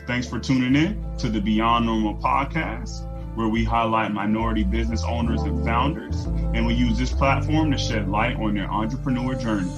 Thanks for tuning in to the Beyond Normal podcast, where we highlight minority business owners and founders, and we use this platform to shed light on their entrepreneur journey.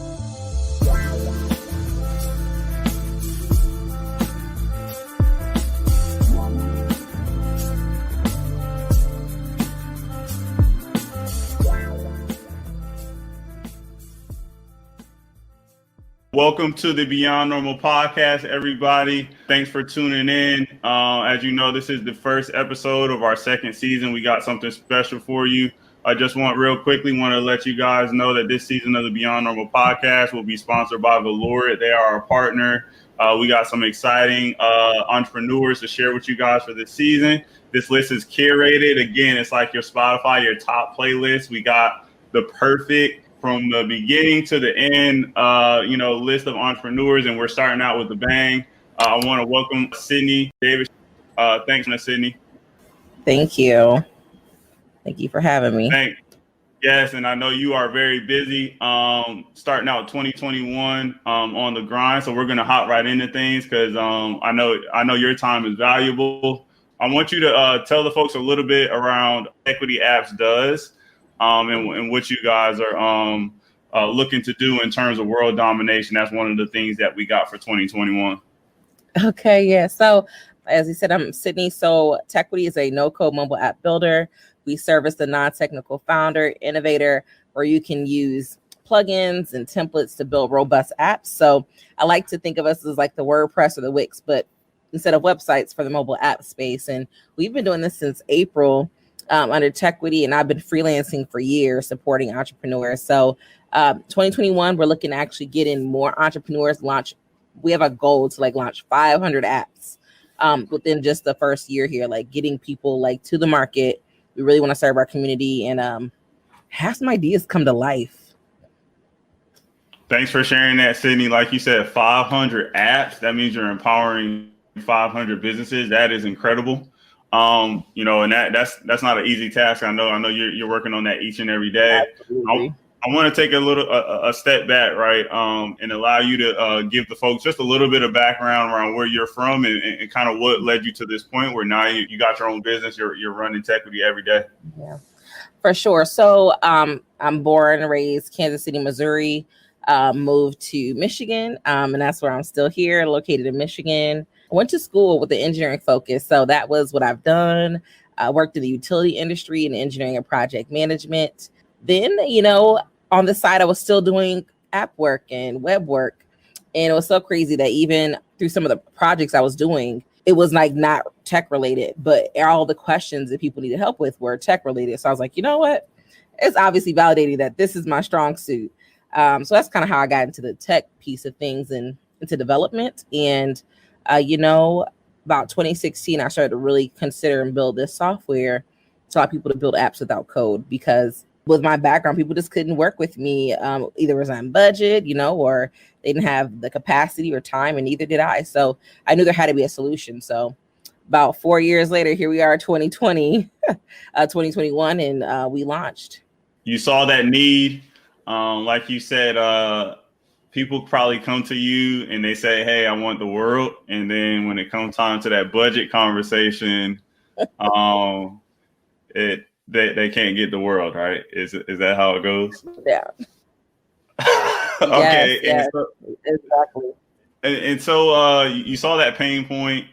Welcome to the Beyond Normal podcast, everybody. Thanks for tuning in. As you know, this is the first episode of our second season. We got something special for you. I just want to let you guys know that this season of the Beyond Normal podcast will be sponsored by Valor. They are our partner. We got some exciting entrepreneurs to share with you guys for this season. This list is curated. Again, it's like your Spotify, your top playlist. We got the perfect from the beginning to the end, list of entrepreneurs, and we're starting out with a bang. I want to welcome Sydney Davis. Thanks, Sydney. Thank you. Thank you for having me. Yes, and I know you are very busy starting out 2021 on the grind, so we're going to hop right into things because I know your time is valuable. I want you to tell the folks a little bit around Tequity Apps does. And what you guys are looking to do in terms of world domination. That's one of the things that we got for 2021. Okay, yeah. So as you said, I'm Sydney. So Tequity is a no-code mobile app builder. We service the non-technical founder, innovator, where you can use plugins and templates to build robust apps. So I like to think of us as like the WordPress or the Wix, but instead of websites for the mobile app space. And we've been doing this since April. Under Tequity, and I've been freelancing for years supporting entrepreneurs. So 2021, we're looking to actually get in more entrepreneurs, we have a goal to launch 500 apps within just the first year here, getting people to the market. We really want to serve our community and have some ideas come to life. Thanks for sharing that, Sydney. Like you said, 500 apps, that means you're empowering 500 businesses. That is incredible. And that's not an easy task. I know you're working on that each and every day. I want to take a step back, right? And allow you to give the folks just a little bit of background around where you're from and kind of what led you to this point where now you got your own business, you're running Tequity every day. Yeah, for sure. So I'm born and raised Kansas City, Missouri, moved to Michigan, and that's where I'm still here, located in Michigan. I went to school with an engineering focus. So that was what I've done. I worked in the utility industry in engineering and project management. Then, on the side, I was still doing app work and web work. And it was so crazy that even through some of the projects I was doing, it was not tech related, but all the questions that people needed help with were tech related. So I was like, you know what? It's obviously validating that this is my strong suit. So that's kind of how I got into the tech piece of things and into development. And about 2016, I started to really consider and build this software to allow people to build apps without code, because with my background, people just couldn't work with me. Either was on budget, or they didn't have the capacity or time, and neither did I. So I knew there had to be a solution. So about 4 years later, here we are, 2021, and we launched. You saw that need, like you said, people probably come to you and they say, hey, I want the world. And then when it comes time to that budget conversation, they can't get the world, right? Is that how it goes? Yeah. Okay. Yes, exactly. And so you saw that pain point.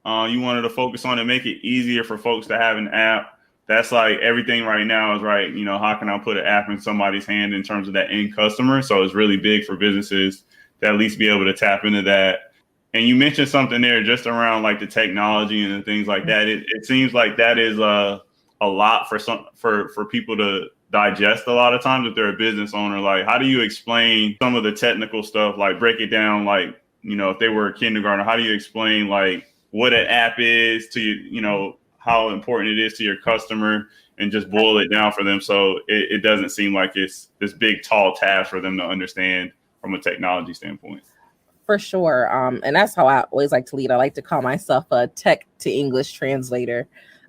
You wanted to focus on it, make it easier for folks to have an app. That's like everything right now is right. How can I put an app in somebody's hand in terms of that end customer? So it's really big for businesses to at least be able to tap into that. And you mentioned something there just around the technology and the things like that. It seems like that is a lot for people to digest a lot of times if they're a business owner. How do you explain some of the technical stuff? Break it down. If they were a kindergartner, how do you explain what an app is to how important it is to your customer, and just boil it down for them so it doesn't seem like it's this big, tall task for them to understand from a technology standpoint? For sure. And that's how I always like to lead. I like to call myself a tech to English translator.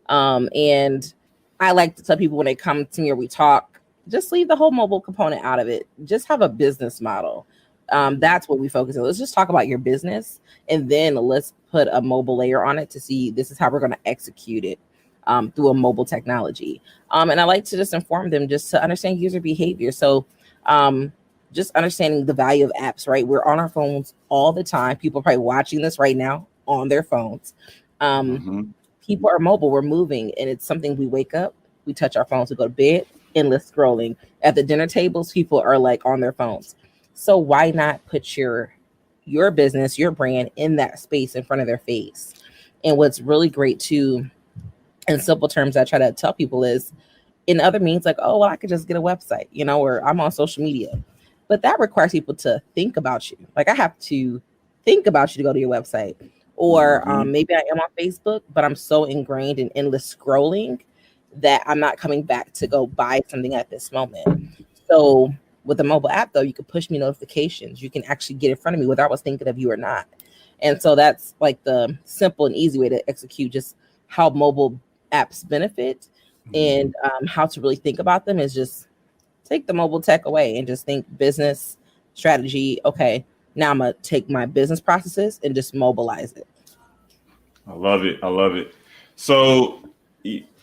And I like to tell people when they come to me or we talk, just leave the whole mobile component out of it. Just have a business model. That's what we focus on. Let's just talk about your business, and then let's put a mobile layer on it to see this is how we're going to execute it through a mobile technology. And I like to just inform them just to understand user behavior. So just understanding the value of apps, right? We're on our phones all the time. People are probably watching this right now on their phones. People are mobile, we're moving, and it's something we wake up, we touch our phones, we go to bed, endless scrolling. At the dinner tables, people are like on their phones. So why not put your business, your brand in that space in front of their face? And what's really great too, in simple terms, I try to tell people is in other means, like, oh, well, I could just get a website, or I'm on social media. But that requires people to think about you. Like I have to think about you to go to your website. Or maybe I am on Facebook, but I'm so ingrained in endless scrolling that I'm not coming back to go buy something at this moment. So with the mobile app, though, you can push me notifications. You can actually get in front of me whether I was thinking of you or not. And so that's like the simple and easy way to execute just how mobile apps benefit and how to really think about them is just take the mobile tech away and just think business strategy. Okay, now I'm going to take my business processes and just mobilize it. I love it. I love it. So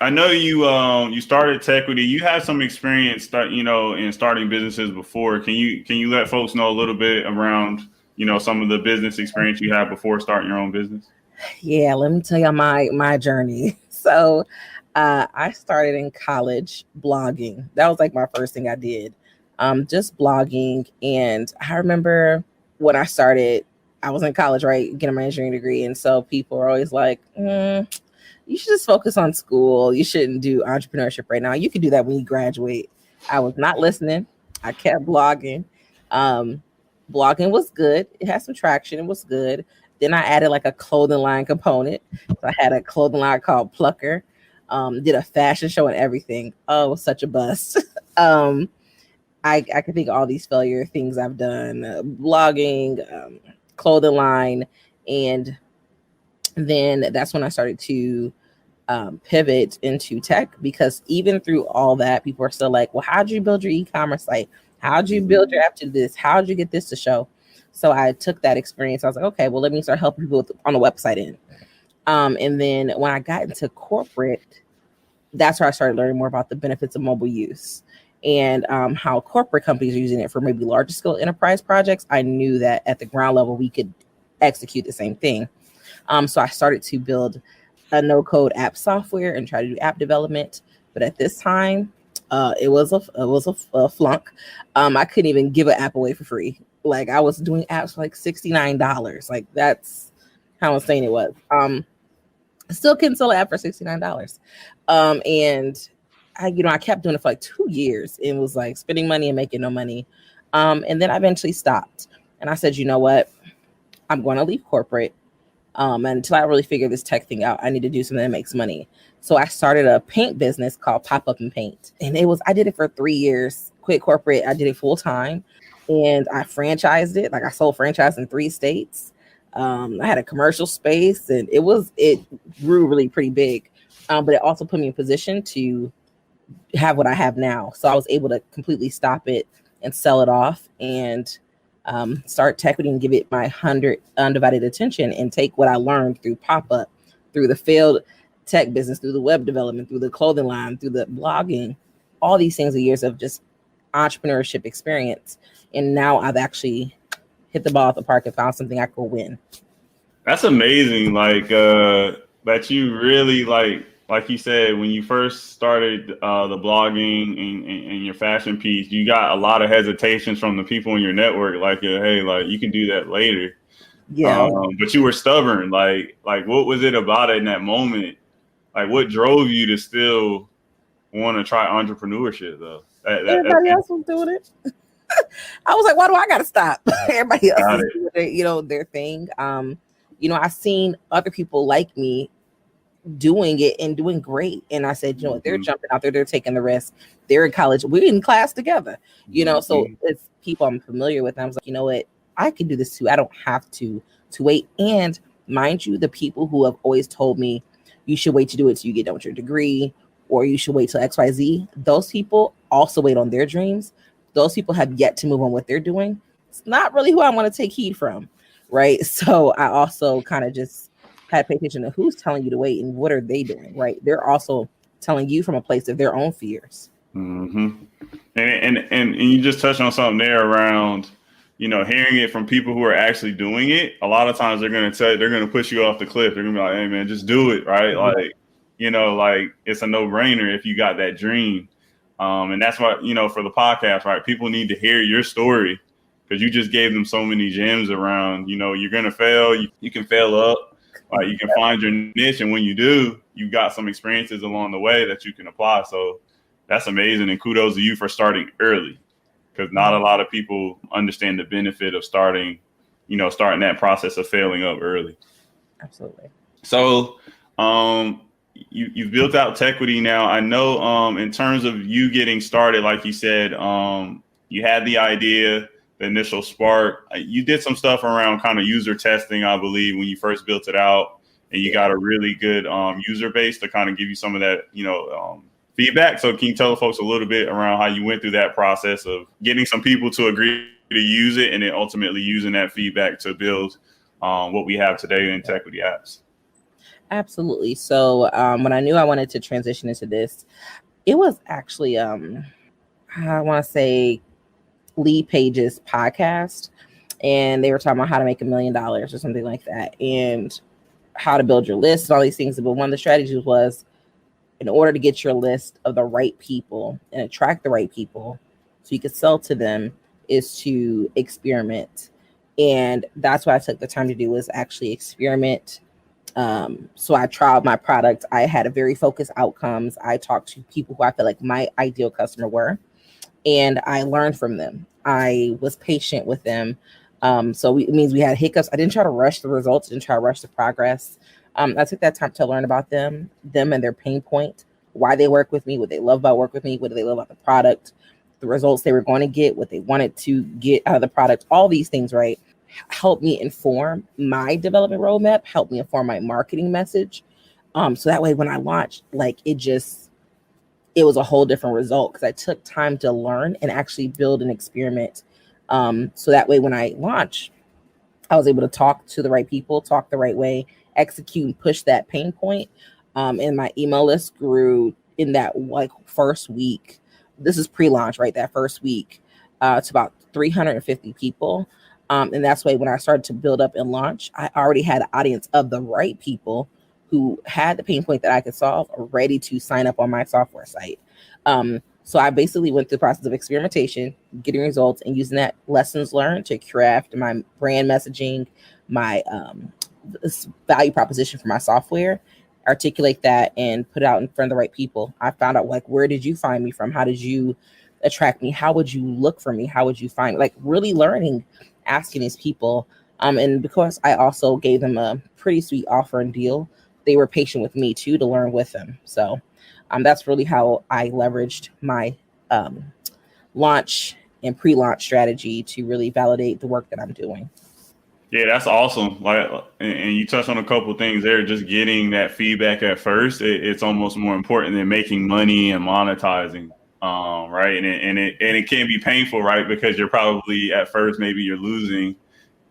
I know you started Tequity. You had some experience in starting businesses before. Can you let folks know a little bit around some of the business experience you had before starting your own business? Yeah, let me tell you my journey. So I started in college blogging. That was like my first thing I did. Just blogging. And I remember when I started, I was in college, right, getting my engineering degree. And so people are always like, you should just focus on school. You shouldn't do entrepreneurship right now. You can do that when you graduate. I was not listening. I kept blogging. Blogging was good. It had some traction. It was good. Then I added like a clothing line component. So I had a clothing line called Plucker. Did a fashion show and everything. Oh, it was such a bust. I can think of all these failure things I've done, blogging, clothing line. And then that's when I started to pivot into tech, because even through all that, people are still like, well, how'd you build your e-commerce site? How'd you build your app to this? How'd you get this to show? So I took that experience. I was like, okay, well, let me start helping people on the website end. And then when I got into corporate, that's where I started learning more about the benefits of mobile use and how corporate companies are using it for maybe larger scale enterprise projects. I knew that at the ground level, we could execute the same thing. So I started to build a no-code app software and try to do app development. But at this time, it was a flunk. I couldn't even give an app away for free. Like I was doing apps for like $69. Like that's how insane it was. Still couldn't sell an app for $69. And I kept doing it for like 2 years and was like spending money and making no money. And then I eventually stopped. And I said, you know what? I'm going to leave corporate. And until I really figure this tech thing out, I need to do something that makes money. So I started a paint business called Pop Up and Paint. And I did it for 3 years, quit corporate. I did it full time and I franchised it. Like I sold franchise in 3 states. I had a commercial space and it grew really pretty big. But it also put me in position to have what I have now. So I was able to completely stop it and sell it off and start Tequity and give it my 100 undivided attention and take what I learned through pop-up, through the failed tech business, through the web development, through the clothing line, through the blogging, all these things are years of just entrepreneurship experience. And now I've actually hit the ball at the park and found something I could win. That's amazing. Like that you really like you said, when you first started the blogging and your fashion piece, you got a lot of hesitations from the people in your network. Like, hey, like you can do that later. Yeah. But you were stubborn. Like what was it about it in that moment? Like what drove you to still want to try entrepreneurship though? Everybody else was doing it. I was like, why do I got to stop? Everybody else is doing their thing. I've seen other people like me doing it and doing great. And I said, they're jumping out there, they're taking the risk. They're in college. We're in class together, so it's people I'm familiar with. And I was like, you know what? I can do this too. I don't have to wait. And mind you, the people who have always told me you should wait to do it till you get done with your degree, or you should wait till XYZ, those people also wait on their dreams. Those people have yet to move on what they're doing. it's not really who I want to take heed from, right? So I also kind of just had to pay attention to who's telling you to wait and what are they doing, right? They're also telling you from a place of their own fears. Mm-hmm. And you just touched on something there around, hearing it from people who are actually doing it. A lot of times they're going to push you off the cliff. They're going to be like, hey man, just do it. Right. Like, like it's a no brainer if you got that dream. And that's why, for the podcast, right. People need to hear your story because you just gave them so many gems around, you're going to fail. You can fail up. You can find your niche. And when you do, you got some experiences along the way that you can apply. So that's amazing. And kudos to you for starting early, because not a lot of people understand the benefit of starting that process of failing up early. Absolutely. So you've built out Tequity now. I know in terms of you getting started, like you said, you had the idea, the initial spark. You did some stuff around kind of user testing, I believe, when you first built it out, and you got a really good user base to kind of give you some of that, feedback. So can you tell the folks a little bit around how you went through that process of getting some people to agree to use it and then ultimately using that feedback to build what we have today in Tequity apps? Absolutely. So when I knew I wanted to transition into this, it was actually, I want to say Lead Pages podcast. And they were talking about how to make $1 million or something like that and how to build your list and all these things. But one of the strategies was, in order to get your list of the right people and attract the right people so you could sell to them, is to experiment. And that's what I took the time to do, was actually experiment. So I tried my product. I had a very focused outcomes. I talked to people who I felt like my ideal customer were, and I learned from them. I was patient with them. So it means we had hiccups. I didn't try to rush the results. Didn't try to rush the progress. I took that time to learn about them and their pain point, why they work with me, what they love about work with me, what do they love about the product, the results they were going to get, what they wanted to get out of the product, all these things, right? Help me inform my development roadmap, help me inform my marketing message. So that way when I launched, it was a whole different result because I took time to learn and actually build an experiment. So that way when I launched, I was able to talk to the right people, talk the right way, execute and push that pain point. And my email list grew in that first week. This is pre-launch, right? That first week to about 350 people. And that's why when I started to build up and launch, I already had an audience of the right people who had the pain point that I could solve, ready to sign up on my software site. So I basically went through the process of experimentation, getting results, and using that lessons learned to craft my brand messaging, my value proposition for my software, articulate that, and put it out in front of the right people. I found out, where did you find me from? How did you attract me? How would you look for me? How would you find me? Really learning, asking these people. And because I also gave them a pretty sweet offer and deal, they were patient with me too to learn with them. So that's really how I leveraged my launch and pre-launch strategy to really validate the work that I'm doing. Yeah, that's awesome. And you touched on a couple of things there. Just getting that feedback at first, it's almost more important than making money and monetizing, right? And it can be painful, right? Because you're probably at first maybe you're losing.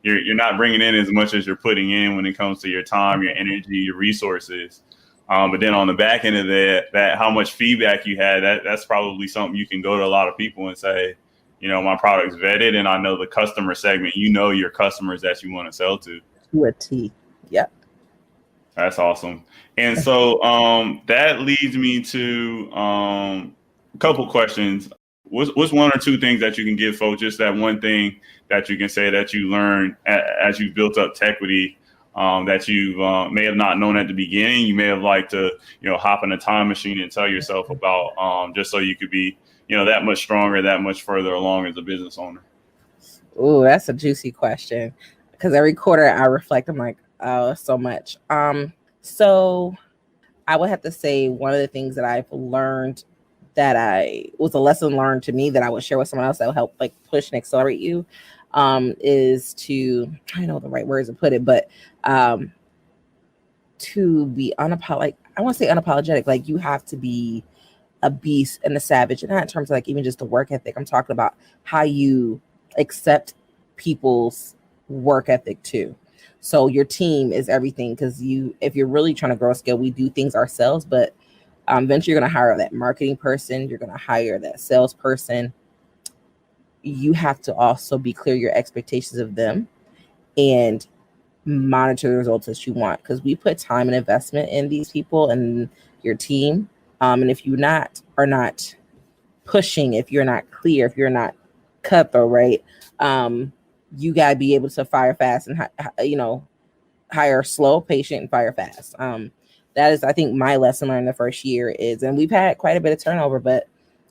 You're not bringing in as much as you're putting in when it comes to your time, your energy, your resources. But then on the back end of that how much feedback you had, that's probably something you can go to a lot of people and say, my product's vetted and I know the customer segment, your customers that you want to sell to. To a T. Yep. That's awesome. And so that leads me to a couple questions. What's one or two things that you can give folks, just that one thing that you can say that you learned as you built up Tequity, that you may have not known at the beginning? You may have liked to, hop in a time machine and tell yourself about, just so you could be, that much stronger, that much further along as a business owner. Oh, that's a juicy question. Because every quarter I reflect, I'm like, oh, so much. So I would have to say one of the things that I've learned that was a lesson learned to me that I would share with someone else that will help push and accelerate you, is to, I know the right words to put it, but to be unapologetic. I want to say unapologetic. You have to be a beast and a savage, and not in terms of even just the work ethic. I'm talking about how you accept people's work ethic too. So your team is everything, because if you're really trying to grow a scale, we do things ourselves, but eventually you're going to hire that marketing person, you're going to hire that salesperson. You have to also be clear your expectations of them and monitor the results that you want, because we put time and investment in these people and your team. And if you are not pushing, if you're not clear, if you're not cutthroat, right? You got to be able to fire fast and, hire slow, patient, and fire fast. That is, I think, my lesson learned the first year is, and we've had quite a bit of turnover,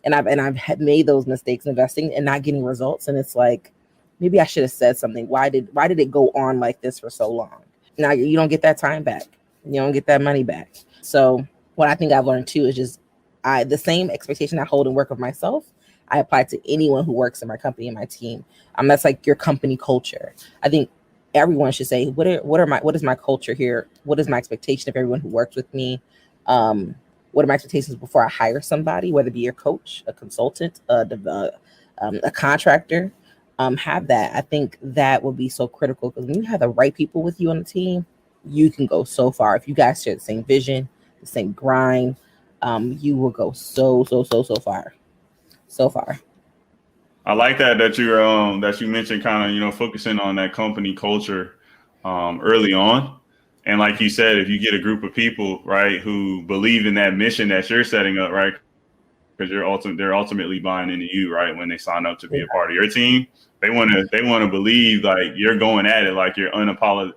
and I've had made those mistakes investing and not getting results. And it's like, maybe I should have said something. Why did it go on like this for so long? Now you don't get that time back. You don't get that money back. So what I think I've learned too is just the same expectation I hold and work of myself, I apply to anyone who works in my company and my team. That's like your company culture. I think everyone should say, what is my culture here? What is my expectation of everyone who works with me? What are my expectations before I hire somebody, whether it be your coach, a consultant, a contractor? Have that. I think that would be so critical, because when you have the right people with you on the team, you can go so far. If you guys share the same vision, the same grind, you will go so far. So far. I like that you mentioned kind of, focusing on that company culture early on. And like you said, if you get a group of people, right, who believe in that mission that you're setting up, right, because they're ultimately buying into you, right, when they sign up to be a part of your team, they want to believe like you're going at it, like you're unapologetic,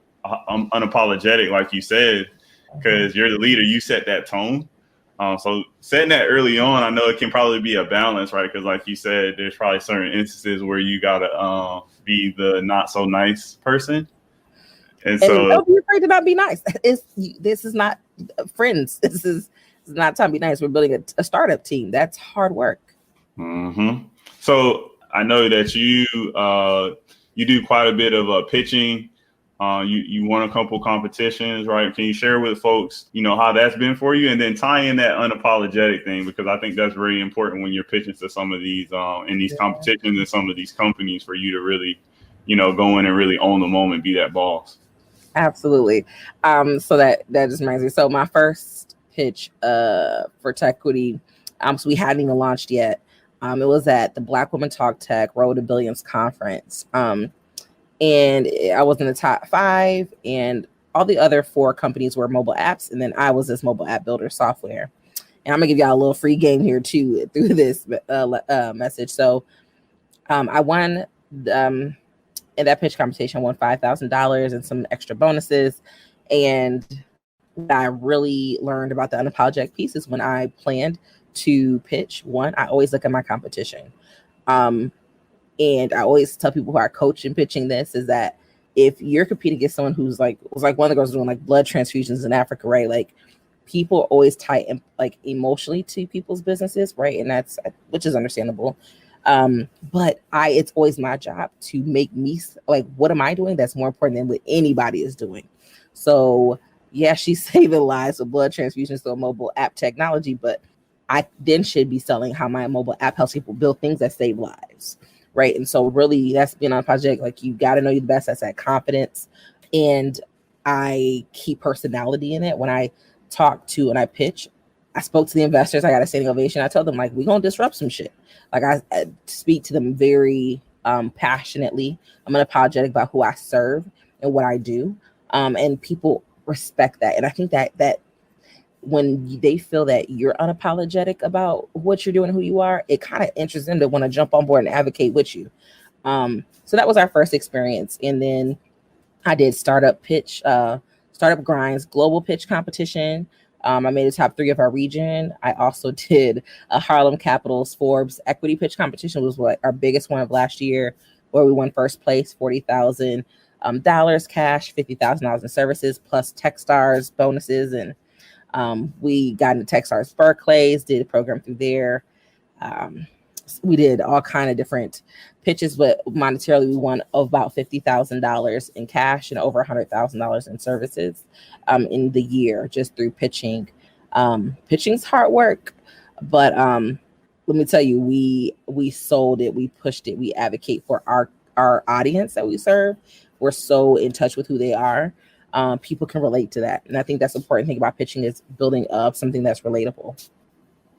like you said, because you're the leader. You set that tone. So setting that early on, I know it can probably be a balance, right? Because like you said, there's probably certain instances where you gotta be the not so nice person, and so don't be afraid to not be nice. This is not friends. This is not time to be nice. We're building a startup team. That's hard work. Mm-hmm. So I know that you do quite a bit of pitching. You won a couple competitions, right? Can you share with folks, how that's been for you, and then tie in that unapologetic thing, because I think that's very important when you're pitching to some of these in these competitions and some of these companies, for you to really, go in and really own the moment, be that boss. Absolutely. So that just reminds me. So my first pitch for Tequity, so we hadn't even launched yet. It was at the Black Women Talk Tech Road to Billions conference. And I was in the top 5, and all the other 4 companies were mobile apps, and then I was this mobile app builder software. And I'm gonna give y'all a little free game here too through this message. So I won in that pitch competition. I won $5,000 and some extra bonuses. And what I really learned about the unapologetic piece is, when I planned to pitch, one, I always look at my competition. And I always tell people who are coaching pitching this is that if you're competing against someone who's was like one of the girls doing like blood transfusions in Africa, right? Like, people always tie in, like, emotionally to people's businesses, right? And which is understandable. But it's always my job to make me like, what am I doing that's more important than what anybody is doing? So yeah, she's saving lives with blood transfusions through a mobile app technology, but I then should be selling how my mobile app helps people build things that save lives. Right. And so really, that's being on a project. Like, you got to know you're the best. That's that confidence. And I keep personality in it. When I talk to and I pitch, I spoke to the investors. I got a standing ovation. I told them, like, we're going to disrupt some shit. Like, I speak to them very passionately. I'm unapologetic about who I serve and what I do. And people respect that. And I think that when they feel that you're unapologetic about what you're doing and who you are, it kind of interests them to want to jump on board and advocate with you. So that was our first experience. And then I did startup grinds, global pitch competition. I made the top 3 of our region. I also did a Harlem Capital's Forbes equity pitch competition, was our biggest one of last year, where we won first place, $40,000 cash, $50,000 in services, plus Techstars bonuses. And we got into Techstars Berkeley's, did a program through there. We did all kind of different pitches, but monetarily we won about $50,000 in cash and over $100,000 in services in the year, just through pitching. Pitching's hard work, but let me tell you, we sold it, we pushed it, we advocate for our our audience that we serve, we're so in touch with who they are. People can relate to that. And I think that's the important thing about pitching is building up something that's relatable.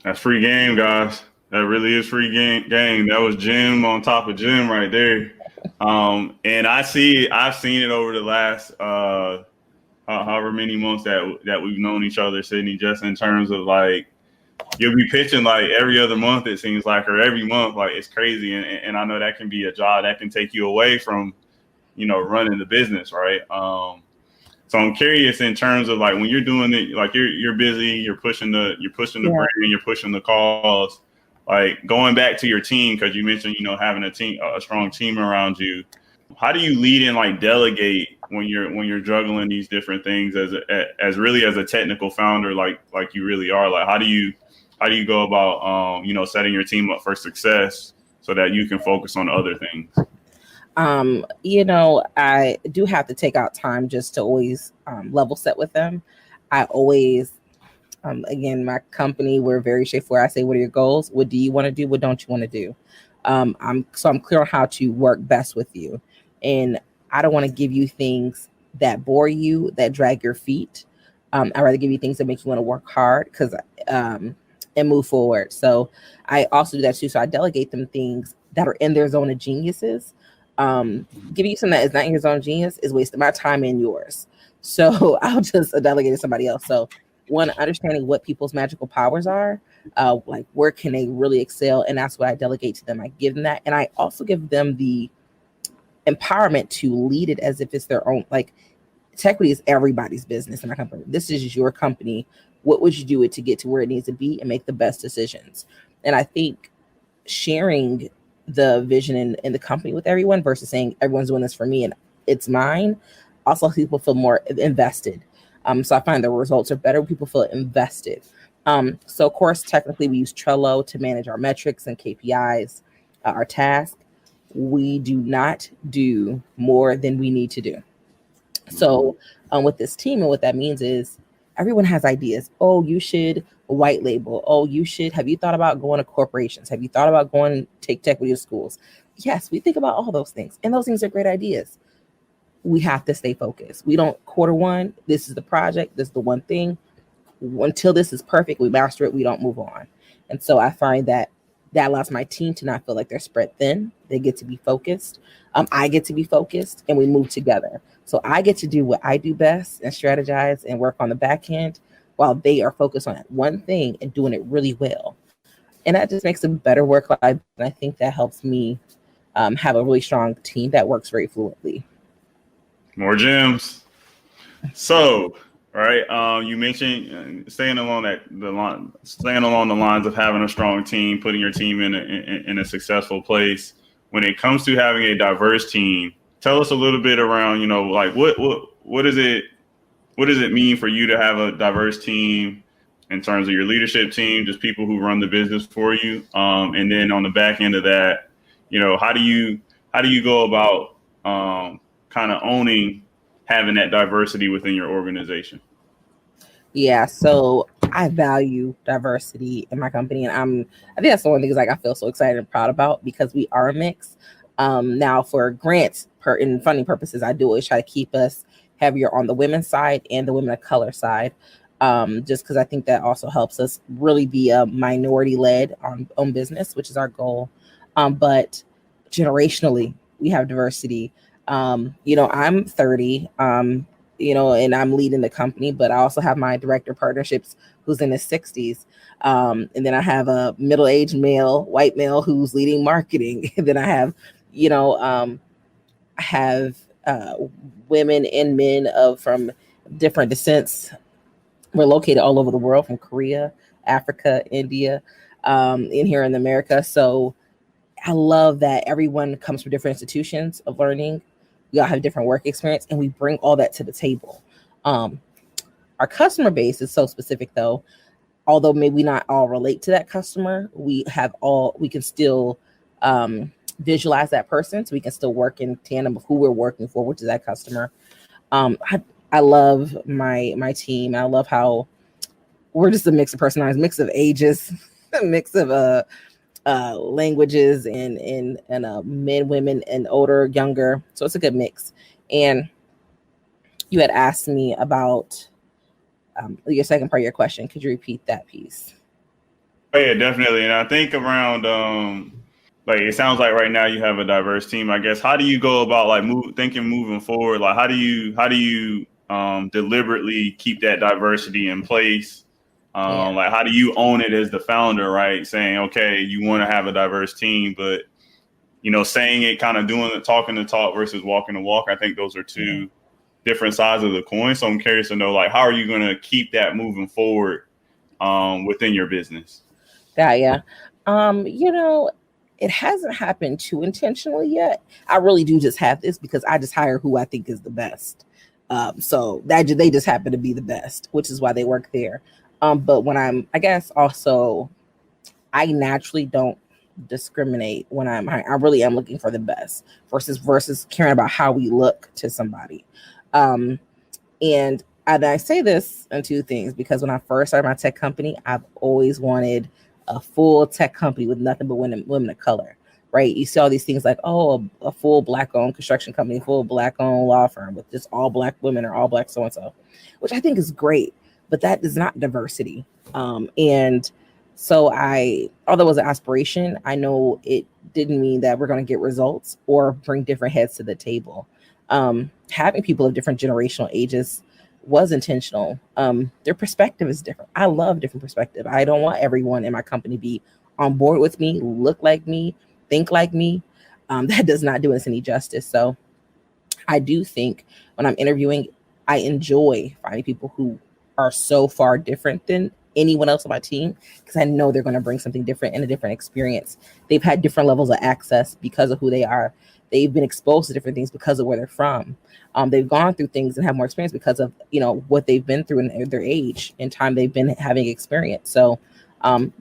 That's free game, guys. That really is free game. That was Jim on top of Jim right there. And I've seen it over the last however many months that we've known each other, Sydney, just in terms of like you'll be pitching like every other month, it seems like, or every month. Like it's crazy. And I know that can be a job that can take you away from, running the business, right? So I'm curious in terms of like when you're doing it, like you're busy, you're pushing the brand, you're pushing the cause, like going back to your team, because you mentioned, having a strong team around you. How do you lead and like delegate when you're juggling these different things as a technical founder, like you really are? Like how do you go about setting your team up for success so that you can focus on other things? I do have to take out time just to always level set with them. I always, again, my company, we're very straightforward. I say, what are your goals? What do you want to do? What don't you want to do? I'm clear on how to work best with you. And I don't want to give you things that bore you, that drag your feet. I'd rather give you things that make you want to work hard and move forward. So I also do that too. So I delegate them things that are in their zone of geniuses. Giving you something that is not in your zone of genius is wasting my time and yours. So I'll just delegate it to somebody else. So one, understanding what people's magical powers are, like where can they really excel, and that's what I delegate to them. I give them that, and I also give them the empowerment to lead it as if it's their own. Like Tequity is everybody's business in my company. This is your company. What would you do it to get to where it needs to be and make the best decisions? And I think sharing the vision in the company with everyone versus saying everyone's doing this for me and it's mine also people feel more invested. So I find the results are better when people feel invested. So of course, technically we use Trello to manage our metrics and KPIs, our tasks. We do not do more than we need to do. So with this team, and what that means is everyone has ideas. Oh, you should white label. Oh, have you thought about going to corporations? Have you thought about going take tech with your schools? Yes, we think about all those things. And those things are great ideas. We have to stay focused. We don't quarter one. This is the project. This is the one thing. Until this is perfect, we master it. We don't move on. And so I find that allows my team to not feel like they're spread thin. They get to be focused. I get to be focused and we move together. So I get to do what I do best and strategize and work on the back end while they are focused on one thing and doing it really well. And that just makes a better work life. And I think that helps me have a really strong team that works very fluently. More gems. So, right, you mentioned staying along the lines of having a strong team, putting your team in a successful place. When it comes to having a diverse team, tell us a little bit around, like what does it mean for you to have a diverse team in terms of your leadership team, just people who run the business for you, and then on the back end of that, how do you go about kind of owning having that diversity within your organization? Yeah, so I value diversity in my company, and I think that's the one thing I feel so excited and proud about because we are a mix. Now for grants and funding purposes, I do always try to keep us heavier on the women's side and the women of color side, just because I think that also helps us really be a minority led on business, which is our goal. But generationally, we have diversity. I'm 30. And I'm leading the company, but I also have my director of partnerships who's in his 60s. And then I have a middle-aged white male who's leading marketing. And then I have, women and men from different descents. We're located all over the world, from Korea, Africa, India, in here in America. So I love that everyone comes from different institutions of learning. We all have different work experience and we bring all that to the table. Our customer base is so specific though. Although maybe not all relate to that customer, we can still visualize that person. So we can still work in tandem of who we're working for, which is that customer. I love my team. I love how we're just a mix of personalities, mix of ages, a mix of languages and men, women, and older, younger. So it's a good mix. And you had asked me about your second part of your question. Could you repeat that piece? Oh, yeah, definitely. And I think around like it sounds like right now you have a diverse team. I guess how do you go about like thinking moving forward? Like how do you deliberately keep that diversity in place? Yeah. Like how do you own it as the founder, right? Saying, okay, you want to have a diverse team, but saying it, kind of doing it, talking the talk versus walking the walk. I think those are Yeah. two different sides of the coin. So I'm curious to know, like, how are you going to keep that moving forward within your business? Yeah. You know, it hasn't happened too intentionally yet. I really do just have this because I just hire who I think is the best. So that they just happen to be the best, which is why they work there. But when I guess also, I naturally don't discriminate when I'm hiring. I really am looking for the best versus caring about how we look to somebody. Um, and I say this in two things because when I first started my tech company, I've always wanted a full tech company with nothing but women of color. Right? You see all these things like, oh, a full black-owned construction company, full black-owned law firm with just all black women or all black so and so, which I think is great, but that is not diversity. And so although it was an aspiration, I know it didn't mean that we're going to get results or bring different heads to the table. Having people of different generational ages was intentional. Their perspective is different. I love different perspective. I don't want everyone in my company to be on board with me, look like me, think like me. That does not do us any justice. So I do think when I'm interviewing, I enjoy finding people who are so far different than anyone else on my team because I know they're going to bring something different and a different experience. They've had different levels of access because of who they are. They've been exposed to different things because of where they're from. They've gone through things and have more experience because of what they've been through in their age and time they've been having experience. So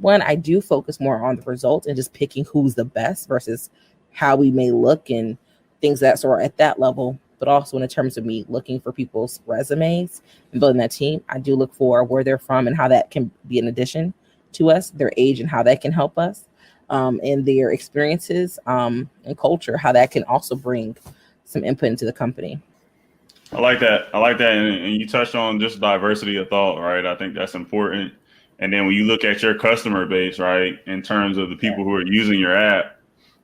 one, I do focus more on the results and just picking who's the best versus how we may look and things that sort at that level. But also in terms of me looking for people's resumes and building that team, I do look for where they're from and how that can be an addition to us, their age and how that can help us, and their experiences and culture, how that can also bring some input into the company. I like that. I like that. And you touched on just diversity of thought, right? I think that's important. And then when you look at your customer base, right, in terms of the Yeah. people who are using your app,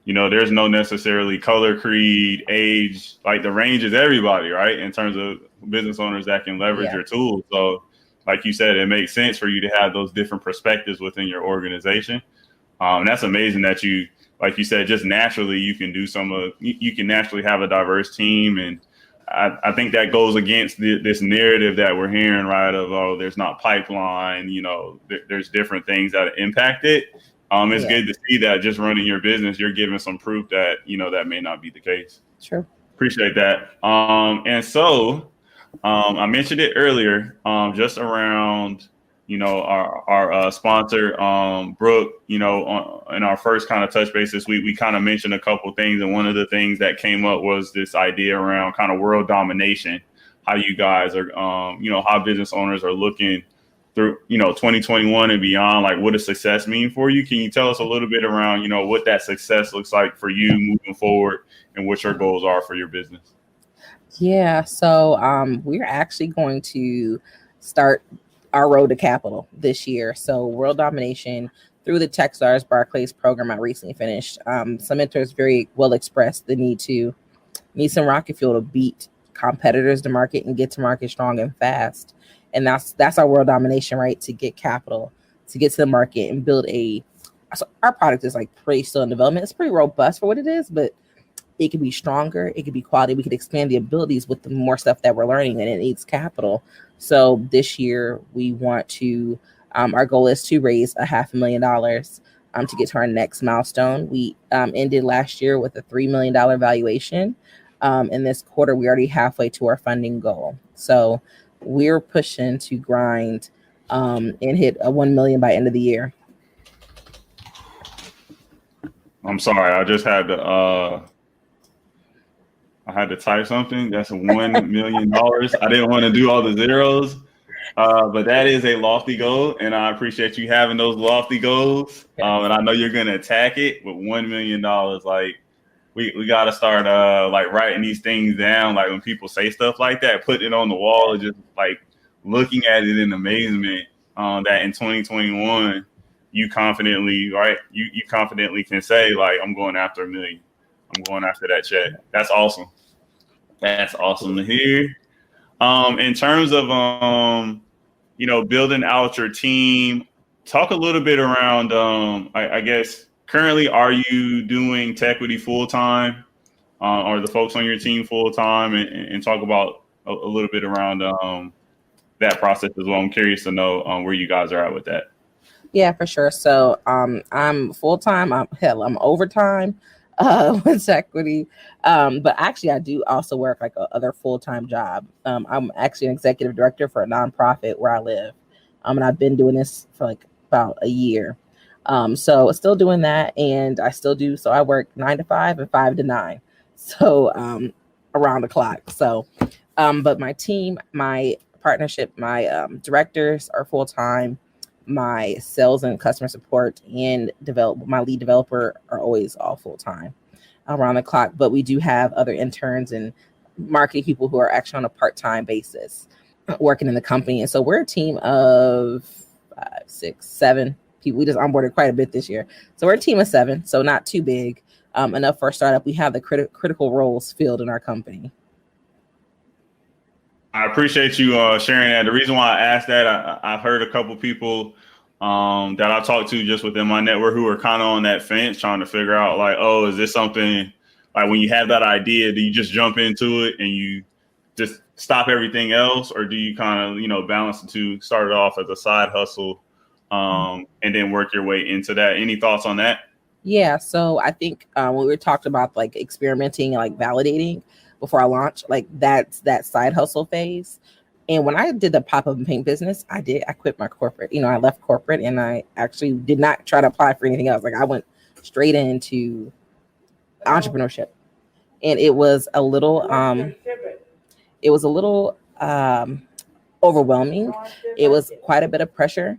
there's no necessarily color, creed, age. Like the range is everybody, right? In terms of business owners that can leverage Yeah. your tools. So, like you said, it makes sense for you to have those different perspectives within your organization. And that's amazing that you, like you said, just naturally you can do you can naturally have a diverse team. And I think that goes against this narrative that we're hearing, right? Of, oh, there's not pipeline, there's different things that impact it. It's Yeah. good to see that just running your business, you're giving some proof that, that may not be the case. True. Appreciate that. And so I mentioned it earlier, just around, our sponsor, Brooke, in our first kind of touch base this week, we kind of mentioned a couple things. And one of the things that came up was this idea around kind of world domination, how you guys are, how business owners are looking through, 2021 and beyond. Like, what does success mean for you? Can you tell us a little bit around, what that success looks like for you moving forward and what your goals are for your business? Yeah. So we're actually going to start our road to capital this year. So world domination through the Techstars Barclays program I recently finished. Some mentors very well expressed the need to need some rocket fuel to beat competitors to market and get to market strong and fast. And that's our world domination, right? To get capital, to get to the market and build so our product is like pretty still in development. It's pretty robust for what it is, but it could be stronger, it could be quality, we could expand the abilities with the more stuff that we're learning, and it needs capital. So this year we want to our goal is to raise $500,000 to get to our next milestone. We ended last year with a $3 million valuation. In this quarter we're already halfway to our funding goal, so we're pushing to grind and hit a 1 million by end of the year. I'm sorry, I had to type something. That's $1 million. I didn't want to do all the zeros. But that is a lofty goal, and I appreciate you having those lofty goals. And I know you're gonna attack it with $1 million. Like we got to start like writing these things down. Like when people say stuff like that, putting it on the wall, and just like looking at it in amazement. That in 2021, you confidently, right? You confidently can say like, I'm going after 1 million. I'm going after that check. That's awesome. That's awesome to hear. In terms of building out your team, talk a little bit around I guess currently are you doing Tequity full time? Are the folks on your team full time? And talk about a little bit around that process as well. I'm curious to know where you guys are at with that. Yeah, for sure. So I'm full time. I'm overtime with Equity. But actually, I do also work like a other full time job. I'm actually an executive director for a nonprofit where I live, and I've been doing this for like about a year. So still doing that, and I still do. So I work 9 to 5 and 5 to 9. So around the clock. So, but my team, my partnership, my directors are full time. My sales and customer support and my lead developer are always all full time around the clock. But we do have other interns and marketing people who are actually on a part-time basis working in the company. And so we're a team of 5, 6, 7 people. We just onboarded quite a bit this year. So we're a team of 7, so not too big. Enough for a startup. We have the critical roles filled in our company. I appreciate you sharing that. The reason why I asked that, I've heard a couple people that I talked to just within my network who are kind of on that fence trying to figure out like, oh, is this something like when you have that idea, do you just jump into it and you just stop everything else? Or do you kind of, balance the two, start it off as a side hustle and then work your way into that? Any thoughts on that? Yeah, so I think when we were talking about like experimenting and like validating before I launch, like that's that side hustle phase. And when I did the pop-up and paint business, I quit my corporate. I left corporate and I actually did not try to apply for anything else. Like I went straight into entrepreneurship. And it was a little overwhelming. It was quite a bit of pressure.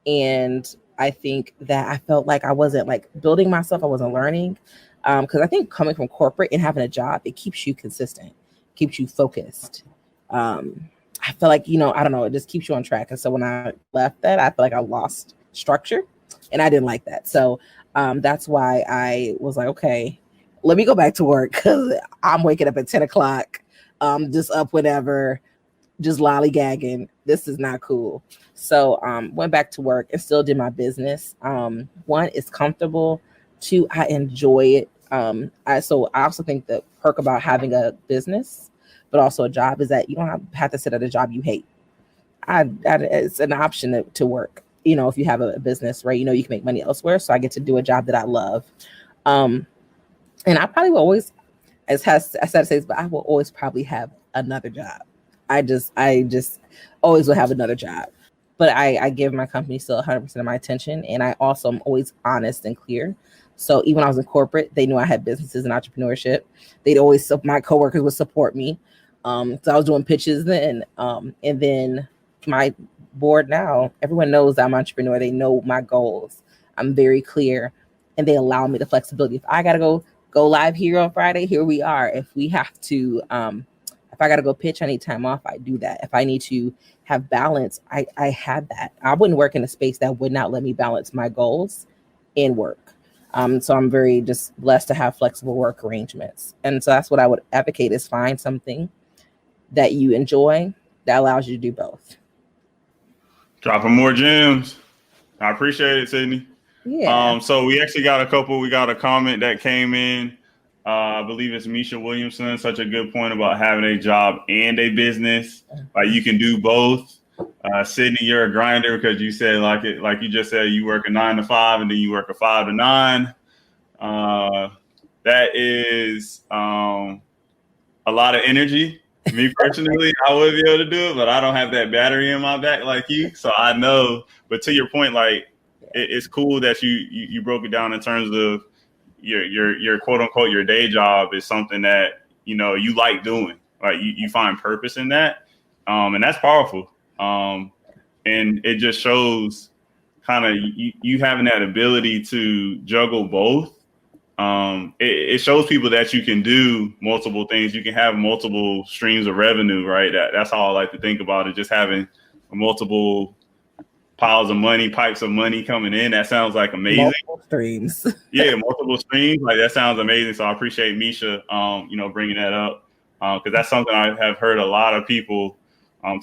And I think that I felt like I wasn't like building myself. I wasn't learning. Because I think coming from corporate and having a job, it keeps you consistent, keeps you focused. I feel like, I don't know, it just keeps you on track. And so when I left that, I feel like I lost structure and I didn't like that. So that's why I was like, okay, let me go back to work because I'm waking up at 10 o'clock, just up whenever, just lollygagging. This is not cool. So went back to work and still did my business. One, it's comfortable. Two, I enjoy it. I also think the perk about having a business, but also a job, is that you don't have to sit at a job you hate. It's an option to work. If you have a business, right? You can make money elsewhere. So I get to do a job that I love. And I probably will always, I said to say this, but I will always probably have another job. I just always will have another job. But I give my company still 100% of my attention. And I also am always honest and clear. So even when I was in corporate, they knew I had businesses and entrepreneurship. My coworkers would support me. So I was doing pitches then. And then my board now, everyone knows I'm an entrepreneur. They know my goals. I'm very clear. And they allow me the flexibility. If I got to go live here on Friday, here we are. If we have to, if I got to go pitch, I need time off, I do that. If I need to have balance, I have that. I wouldn't work in a space that would not let me balance my goals and work. So I'm very just blessed to have flexible work arrangements. And so that's what I would advocate, is find something that you enjoy that allows you to do both. Dropping more gems. I appreciate it, Sydney. Yeah. So we actually got we got a comment that came in. I believe it's Misha Williamson. Such a good point about having a job and a business. Like you can do both. Sydney, you're a grinder because you said like you just said, you work a 9 to 5 and then you work a 5 to 9. That is a lot of energy. Me personally, I would be able to do it, but I don't have that battery in my back like you. So I know. But to your point, like it's cool that you broke it down in terms of your quote unquote your day job is something that you like doing. Like you find purpose in that, and that's powerful. And it just shows kind of you having that ability to juggle both. It shows people that you can do multiple things. You can have multiple streams of revenue, right? That's how I like to think about it. Just having multiple piles of money, pipes of money coming in. That sounds like amazing. Multiple streams. Yeah, multiple streams. Like that sounds amazing. So I appreciate Misha, bringing that up because that's something I have heard a lot of people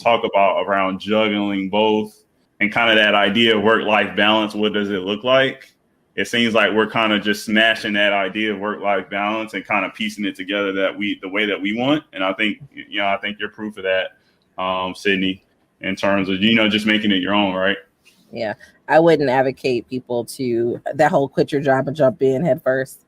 talk about around juggling both and kind of that idea of work-life balance. What does it look like? It seems like we're kind of just smashing that idea of work-life balance and kind of piecing it together the way that we want. And I think you're proof of that, Sydney, in terms of, just making it your own, right? Yeah. I wouldn't advocate people to that whole quit your job and jump in head first.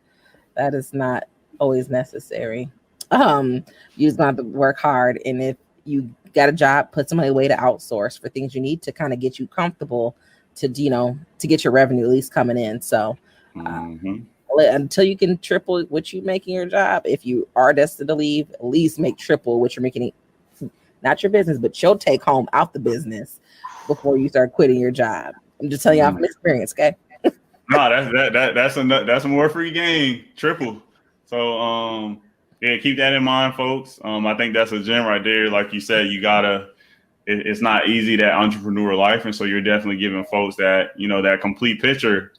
That is not always necessary. You just have to work hard. And if you got a job, put some money away to outsource for things you need to kind of get you comfortable to get your revenue at least coming in. So until you can triple what you make in your job, if you are destined to leave, at least make triple what you're making, not your business, but your take home out the business before you start quitting your job. I'm just telling you from experience, okay? No, that's a more free game, triple. So keep that in mind, folks. I think that's a gem right there. Like you said, it's not easy, that entrepreneur life. And so you're definitely giving folks that, that complete picture.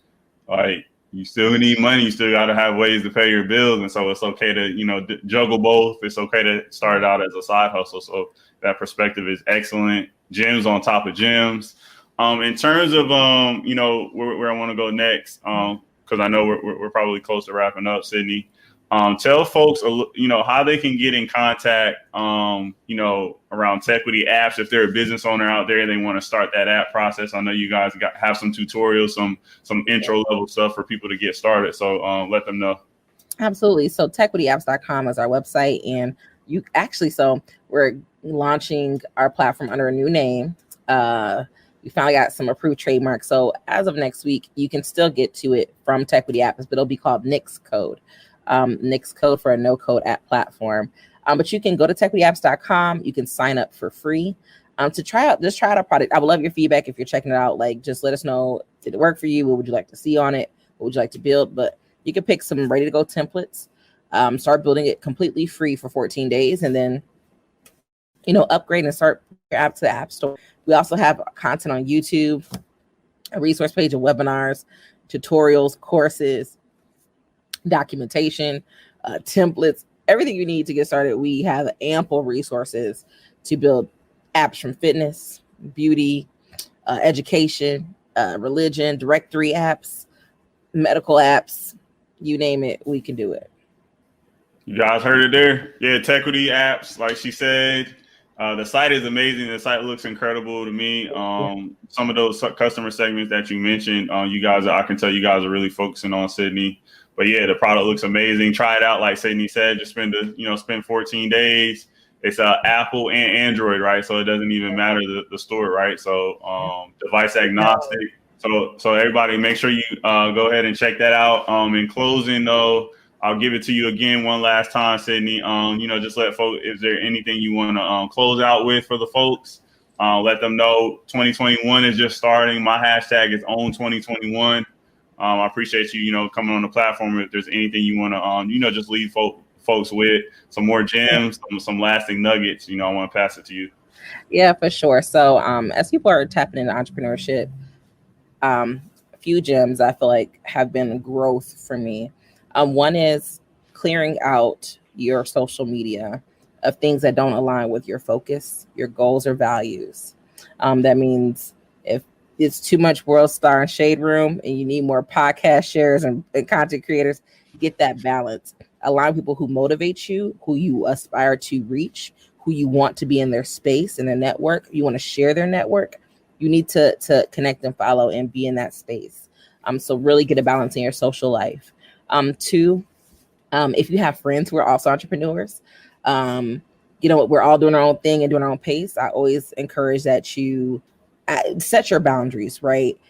Like, you still need money. You still got to have ways to pay your bills. And so it's okay to, juggle both. It's okay to start it out as a side hustle. So that perspective is excellent. Gems on top of gems. In terms of, where I want to go next, because I know we're probably close to wrapping up, Sydney. Tell folks, how they can get in contact, around Tequity apps. If they're a business owner out there, they want to start that app process. I know you guys have some tutorials, some intro level stuff for people to get started. So let them know. Absolutely. So tequityapps.com is our website. And we're launching our platform under a new name. We finally got some approved trademarks. So as of next week, you can still get to it from Tequity Apps, but it'll be called Nix Code. Nix Code for a no-code app platform. But you can go to tequityapps.com. You can sign up for free to try out our product. I would love your feedback if you're checking it out. Like, just let us know, did it work for you? What would you like to see on it? What would you like to build? But you can pick some ready-to-go templates, start building it completely free for 14 days, and then, upgrade and start your app to the App Store. We also have content on YouTube, a resource page of webinars, tutorials, courses, documentation, templates, everything you need to get started. We have ample resources to build apps from fitness, beauty, education, religion, directory apps, medical apps, you name it, we can do it. You guys heard it there. Yeah, Tequity apps, like she said. The site is amazing. The site looks incredible to me. Some of those customer segments that you mentioned, I can tell you guys are really focusing on, Sydney. But yeah, the product looks amazing. Try it out, like Sydney said. Just spend 14 days. It's Apple and Android, right? So it doesn't even matter the store, right? So device agnostic. So everybody, make sure you go ahead and check that out. In closing, though, I'll give it to you again one last time, Sydney. Just let folks, is there anything you want to close out with for the folks? Let them know 2021 is just starting. My hashtag is own2021. I appreciate you, coming on the platform. If there's anything you want to, just leave folks with some more gems, some lasting nuggets, I want to pass it to you. Yeah, for sure. So as people are tapping into entrepreneurship, a few gems I feel like have been growth for me. One is clearing out your social media of things that don't align with your focus, your goals, or values. That means if it's too much World Star and Shade Room and you need more podcast shares and content creators, get that balance. Align people who motivate you, who you aspire to reach, who you want to be in their space, in their network. You want to share their network. You need to connect and follow and be in that space. So really get a balance in your social life. Two, if you have friends who are also entrepreneurs, we're all doing our own thing and doing our own pace. I always encourage that you set your boundaries, right?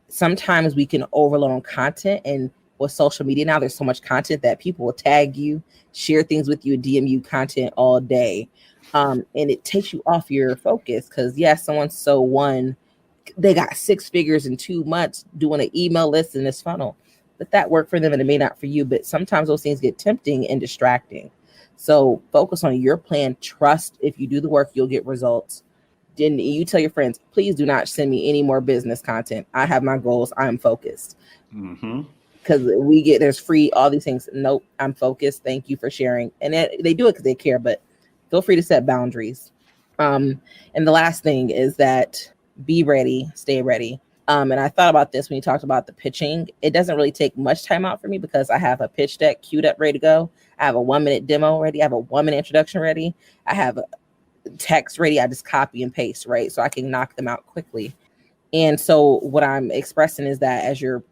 Sometimes we can overload on content, and with social media now, there's so much content that people will tag you, share things with you, DM you content all day. And it takes you off your focus because yes, someone's they got 6 figures in 2 months doing an email list in this funnel, but that worked for them and it may not for you. But sometimes those things get tempting and distracting. So focus on your plan. Trust if you do the work, you'll get results. Then you tell your friends, please do not send me any more business content. I have my goals. I'm focused. Because there's free, all these things. Nope, I'm focused. Thank you for sharing. And they do it because they care, but feel free to set boundaries. And the last thing is that be ready, stay ready. And I thought about this when you talked about the pitching. It doesn't really take much time out for me because I have a pitch deck queued up, ready to go. I have a 1-minute demo ready. I have a 1-minute introduction ready. I have a text ready. I just copy and paste, right? So I can knock them out quickly. And so what I'm expressing is that as you're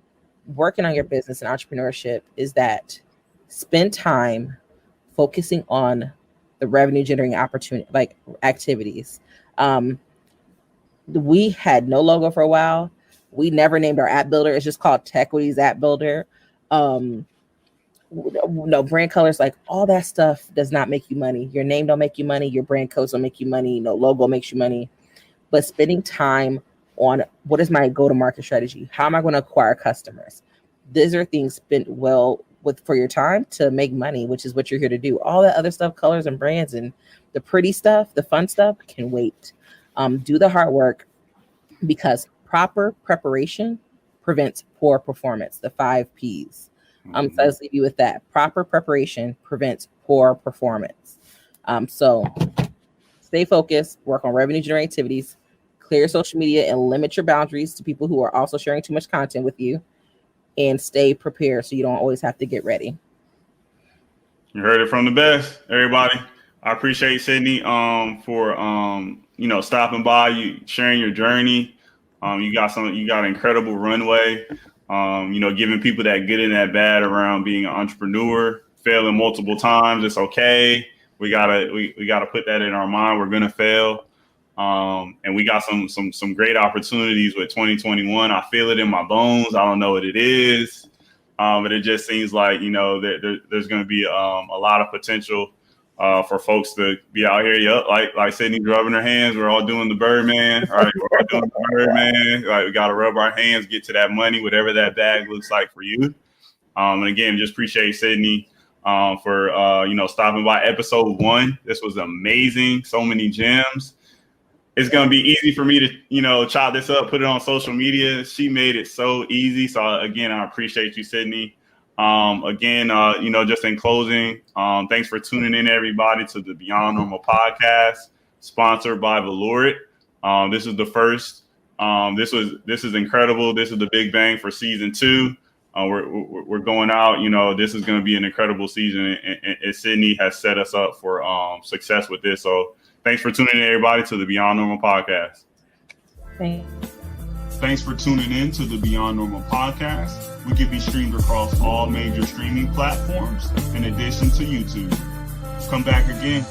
working on your business and entrepreneurship is that spend time focusing on the revenue generating opportunity, like activities. We had no logo for a while. We never named our app builder. It's just called Tequity's App Builder. No brand colors, like all that stuff does not make you money. Your name don't make you money. Your brand codes don't make you money. No logo makes you money. But spending time on what is my go-to-market strategy? How am I going to acquire customers? These are things spent well with for your time to make money, which is what you're here to do. All that other stuff, colors and brands and the pretty stuff, the fun stuff can wait. Do the hard work because proper preparation prevents poor performance. The 5 Ps. So let's leave you with that. Proper preparation prevents poor performance. So stay focused, work on revenue generating activities, clear social media and limit your boundaries to people who are also sharing too much content with you, and stay prepared so you don't always have to get ready. You heard it from the best, everybody. I appreciate Sydney for stopping by, you sharing your journey. You got an incredible runway. Giving people that good and that bad around being an entrepreneur, failing multiple times. It's okay. We gotta put that in our mind. We're gonna fail. And we got some great opportunities with 2021. I feel it in my bones. I don't know what it is. But it just seems like, there's going to be a lot of potential for folks to be out here. Yep, like Sydney's rubbing her hands. We're all doing the Birdman. Right? We're all doing the Birdman. Like, we got to rub our hands, get to that money, whatever that bag looks like for you. And again, just appreciate Sydney for stopping by episode 1. This was amazing. So many gems. It's going to be easy for me to, chop this up, put it on social media. She made it so easy. So again, I appreciate you, Sydney. Just in closing, thanks for tuning in, everybody, to the Beyond Normal podcast, sponsored by Valurit. This is the first. This is incredible. This is the big bang for season 2. We're going out. This is going to be an incredible season, and Sydney has set us up for success with this. So thanks for tuning in, everybody, to the Beyond Normal podcast. Thanks for tuning in to the Beyond Normal podcast. We can be streamed across all major streaming platforms in addition to YouTube. Come back again.